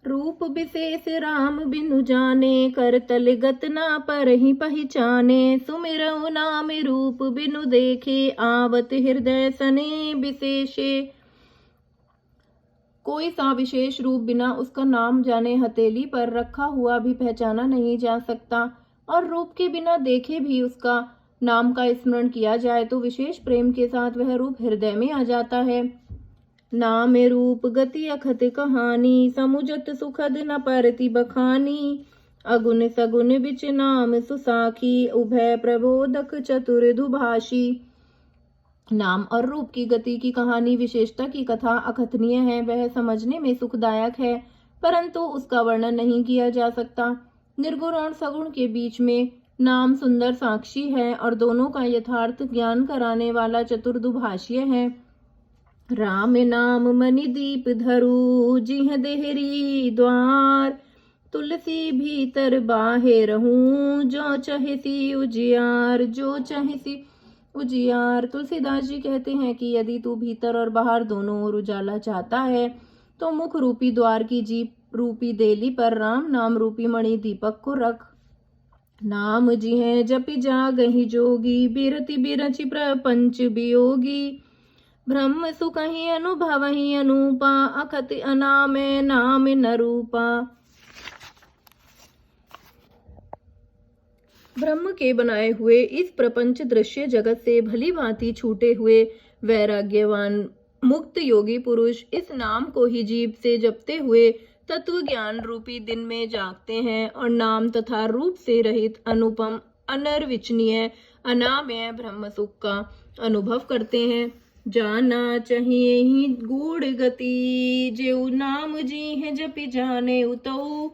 रूप विशेष राम बिनु जाने, करतल गत ना पर ही पहचाने। सुमिरऊ नाम रूप बिनु देखे, आवत हृदय सने विशेषे। कोई सा विशेष रूप बिना उसका नाम जाने हथेली पर रखा हुआ भी पहचाना नहीं जा सकता, और रूप के बिना देखे भी उसका नाम का स्मरण किया जाए तो विशेष प्रेम के साथ वह रूप हृदय में आ जाता है। नाम रूप गति अखत कहानी, समुझत सुखद न परति बखानी। अगुन सगुन बिच नाम सुसाखी, उभय प्रबोधक चतुर दुभाषी। नाम और रूप की गति की कहानी, विशेषता की कथा अकथनीय है। वह समझने में सुखदायक है, परंतु उसका वर्णन नहीं किया जा सकता। निर्गुण और सगुण के बीच में नाम सुंदर साक्षी है और दोनों का यथार्थ ज्ञान कराने वाला चतुर दुभाषीय है। राम नाम मणि दीप धरू, जिह देहरी द्वार। तुलसी भीतर बाहिर हूँ, जो चहेसी उजियार। जो चहेसी उजियार। तुलसीदास जी कहते हैं कि यदि तू भीतर और बाहर दोनों ओर उजाला चाहता है तो मुख रूपी द्वार की जीप रूपी देली पर राम नाम रूपी मणि दीपक को रख। नाम जी है जपि जागहि जोगी, बिरति बिरचि प्रपंच वियोगी। ब्रह्म सुखहि अनुभवहि अनूपा, अखत अनामय नाम न रूपा। ब्रह्म के बनाए हुए इस प्रपंच दृश्य जगत से भली भांति छूटे हुए वैराग्यवान मुक्त योगी पुरुष इस नाम को ही जीभ से जपते हुए तत्व ज्ञान रूपी दिन में जागते हैं और नाम तथा रूप से रहित अनुपम अनर्वचनीय अनामय ब्रह्म सुख का अनुभव करते हैं। जाना चाहिए ही गूढ़ गति, जेऊ नाम जी है जपि जाने उतऊ।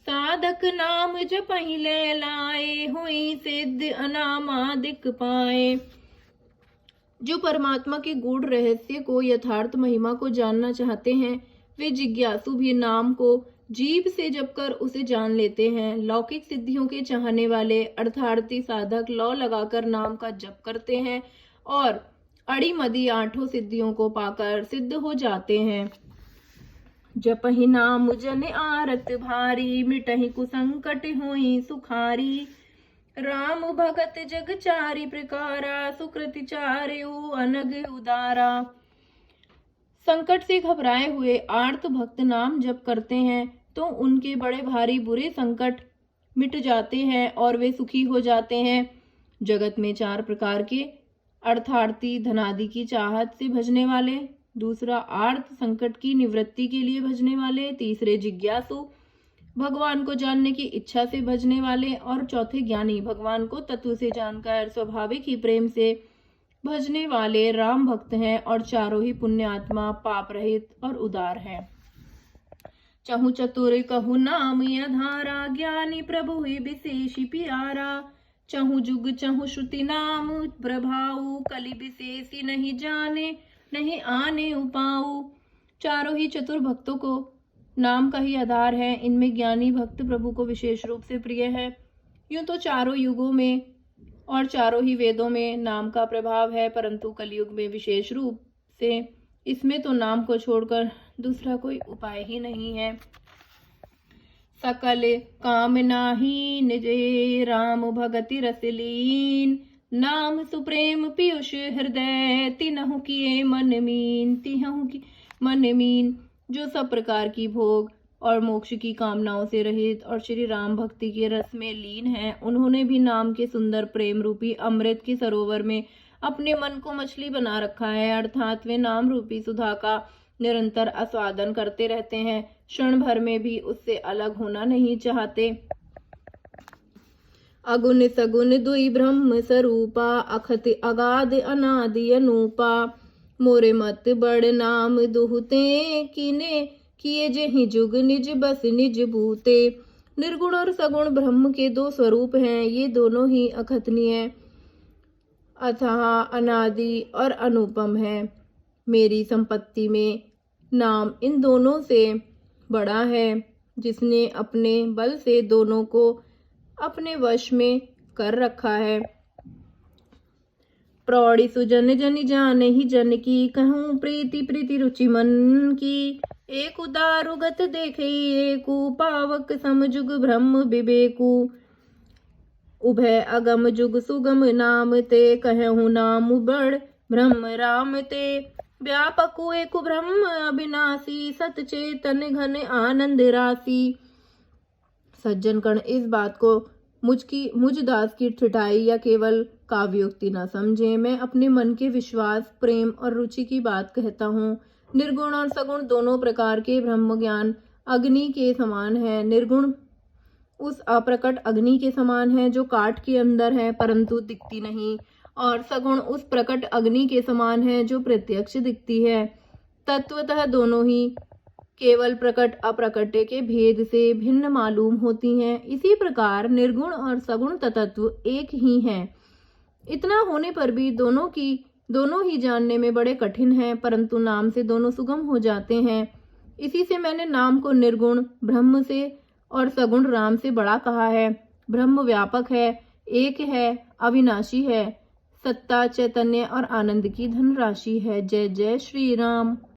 साधक नाम जपहि ले लाए, हुई सिद्ध अनामादिक पाए। जो परमात्मा के गूढ़ रहस्य को यथार्थ महिमा को जानना चाहते हैं वे जिज्ञासु भी नाम को जीभ से जपकर उसे जान लेते हैं। लौकिक सिद्धियों के चाहने वाले अर्थार्थी साधक लौ लगाकर नाम का जप करते हैं और अड़ी मदी आठों सिद्धियों को पाकर सिद्ध हो जाते हैं। जपहि नाम जन आरत भारी, मिटहि कुसंकट होई सुखारी। राम भगत जग चारि प्रकारा, सुकृति चार्यु अनग उदारा। संकट से घबराए हुए आर्त भक्त नाम जप करते हैं तो उनके बड़े भारी बुरे संकट मिट जाते हैं और वे सुखी हो जाते हैं। जगत में चार प्रकार के अर्थार्थी, धनादि की चाहत से भजने वाले, दूसरा आर्त संकट की निवृत्ति के लिए भजने वाले, तीसरे जिज्ञासु भगवान को जानने की इच्छा से भजने वाले और चौथे ज्ञानी भगवान को तत्व से जानकर स्वाभाविक ही प्रेम से भजने वाले राम भक्त हैं और चारों ही पुण्यात्मा पाप रहित और उदार हैं। चहु चतुर कहु नाम अधारा, ज्ञानी प्रभु ही विशेषी प्यारा। चहु जुग चहु श्रुति नाम प्रभाऊ, कलि विशेषी नहीं जाने नहीं आने उपाऊ। चारों ही चतुर भक्तों को नाम का ही आधार है। इनमें ज्ञानी भक्त प्रभु को विशेष रूप से प्रिय है। यूं तो चारों युगों में और चारों ही वेदों में नाम का प्रभाव है, परंतु कलयुग में विशेष रूप से इसमें तो नाम को छोड़कर दूसरा कोई उपाय ही नहीं है। सकल काम नाही निजे, राम भगति रस लीन। नाम सुप्रेम पीयूष हृदय, तिनहु किए मन मीन। तिहु की मन मीन। जो सब प्रकार की भोग और मोक्ष की कामनाओं से रहित और श्री राम भक्ति के रस में लीन हैं, उन्होंने भी नाम के सुंदर प्रेम रूपी अमृत की सरोवर में अपने मन को मछली बना रखा है, अर्थात वे नाम रूपी सुधा का निरंतर आस्वादन करते रहते हैं, क्षण भर में भी उससे अलग होना नहीं चाहते। अगुन सगुन दुई ब्रह्म स्वरूपा, अखत अगाध अनादि अनूपा। मोरे मत बड़ नाम दुहते, किने किए जेहि जुग निज बस निज भूते। निर्गुण और सगुण ब्रह्म के दो स्वरूप हैं, ये दोनों ही अकथनीय अथाह अनादि और अनुपम है। मेरी संपत्ति में नाम इन दोनों से बड़ा है, जिसने अपने बल से दोनों को अपने वश में कर रखा है। प्रौढ़ी सुजन जन जान ही जन की, कहूँ प्रीति प्रीति रुचि मन की। एक उदारुगत देखे एकु, पावक समजुग ब्रह्म विवेकु। उभय अगम जुग सुगम नाम ते, कहूँ नाम बड़ ब्रह्म राम ते। व्यापकु एक ब्रह्म अविनाशी, सत चेतन घन आनंद राशि। सज्जन कण इस बात को मुझ दास की ठिठाई या केवल काव्योक्ति न समझे। मैं अपने मन के विश्वास, प्रेम और रुचि की बात कहता हूँ। निर्गुण और सगुण दोनों प्रकार के ब्रह्म ज्ञान अग्नि के समान है। निर्गुण उस अप्रकट अग्नि के समान है जो काठ के अंदर है परंतु दिखती नहीं, और सगुण उस प्रकट अग्नि के समान है जो प्रत्यक्ष दिखती है। तत्वतः दोनों ही केवल प्रकट अप्रकट्य के भेद से भिन्न मालूम होती हैं। इसी प्रकार निर्गुण और सगुण तत्व एक ही हैं। इतना होने पर भी दोनों ही जानने में बड़े कठिन हैं, परंतु नाम से दोनों सुगम हो जाते हैं। इसी से मैंने नाम को निर्गुण ब्रह्म से और सगुण राम से बड़ा कहा है। ब्रह्म व्यापक है, एक है, अविनाशी है, सत्ता, चैतन्य और आनंद की धनराशि है। जय जय श्री राम।